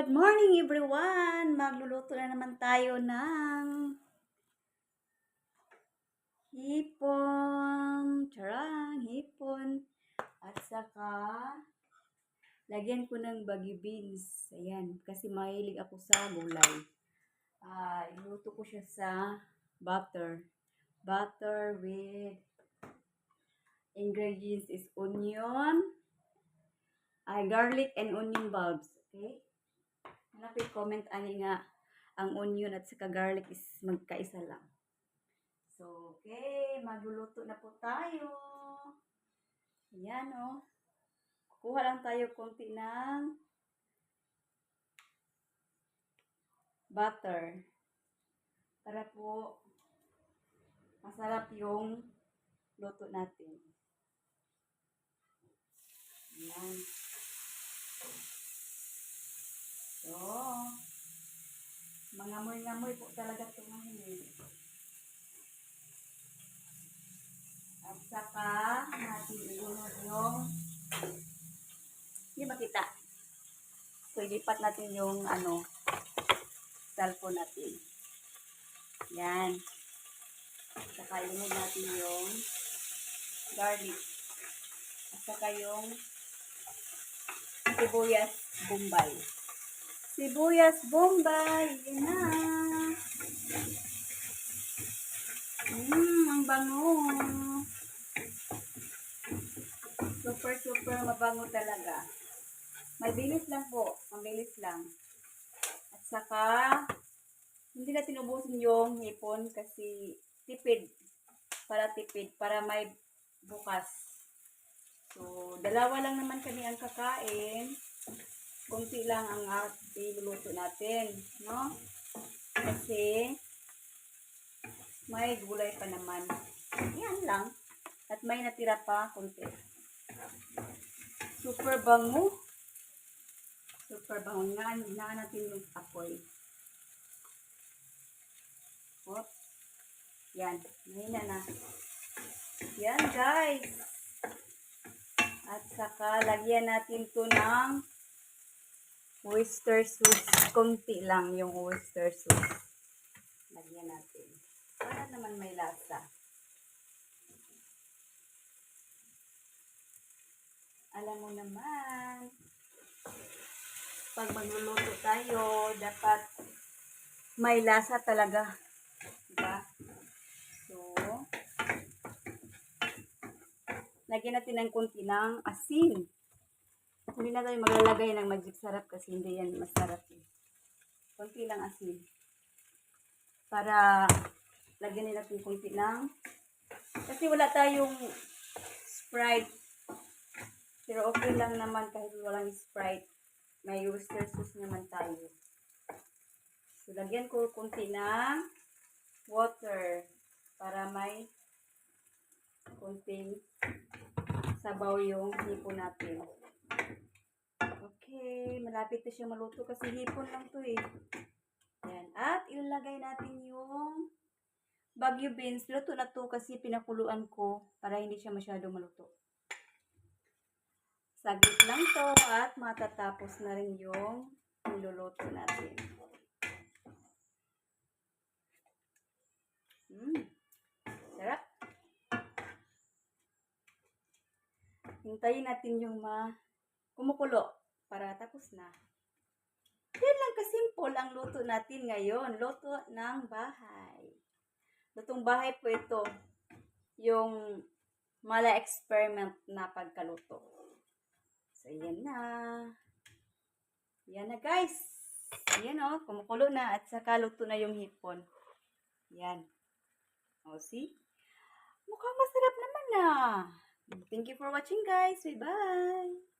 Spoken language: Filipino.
Good morning everyone! Magluluto na naman tayo ng hipon. Charang, hipon. At saka, lagyan ko ng bagyo beans. Ayan, kasi mahilig ako sa gulay. Iluto ko siya sa butter. Butter with ingredients is onion, garlic and onion bulbs. Okay? Malapit comment ani nga ang onion at saka garlic is magkaisa lang. So, okay, magluluto na po tayo. Ayan o. Kuha lang tayo konti ng butter. Para po masarap yung luto natin. Ayan. So, mangamoy-ngamoy po talaga ito ngayon. At saka, natin ilunod yung, hindi makita. So, ilipat natin yung, cellphone natin. Yan. At saka, ilunod natin yung garlic. At saka yung sibuyas bombay. Sibuyas bombay. Yan na. Ang bango. Super mabango talaga. Mabilis lang po. Mabilis lang. At saka, hindi natin ubusin yung hipon kasi tipid. Para may bukas. So, dalawa lang naman kami ang kakain. Kunti lang ang iluluto natin. No? Kasi, may gulay pa naman. Yan lang. At may natira pa kunti. Super bango. Super bango. Nga natin yung apoy. Oops. Yan. Mahina na. Yan guys. At saka lagyan natin to ng oyster sauce. Kunti lang yung oyster sauce. Lagyan natin. Para naman may lasa. Alam mo naman, pag magluluto tayo, dapat may lasa talaga. Diba? So, lagyan natin ng kunti ng asin. Hindi na tayo maglalagay ng magic sarap kasi hindi yan masarap. Kunti lang asin. Para lagyan natin kunti ng, kasi wala tayong Sprite. Pero okay lang naman kahit walang Sprite. May oyster sauce naman tayo. So, lagyan ko kunti ng water para may kunting sabaw yung hipon natin. Okay, malapit na siya maluto kasi hipon lang to eh. Ayan. At ilalagay natin yung bagyo beans. Luto na to kasi pinakuluan ko para hindi siya masyadong maluto. Saglit lang to at matatapos na rin yung niluluto natin. Sarap. Hintayin natin yung kumukulo para tapos na. Yan lang kasimple ang luto natin ngayon. Luto ng bahay. Lutong bahay po ito. Yung mala experiment na pagkaluto. So, yan na. Yan na guys. Yan o, kumukulo na at saka luto na yung hipon. Yan. O, see? Mukhang masarap naman na. Thank you for watching guys. Bye-bye.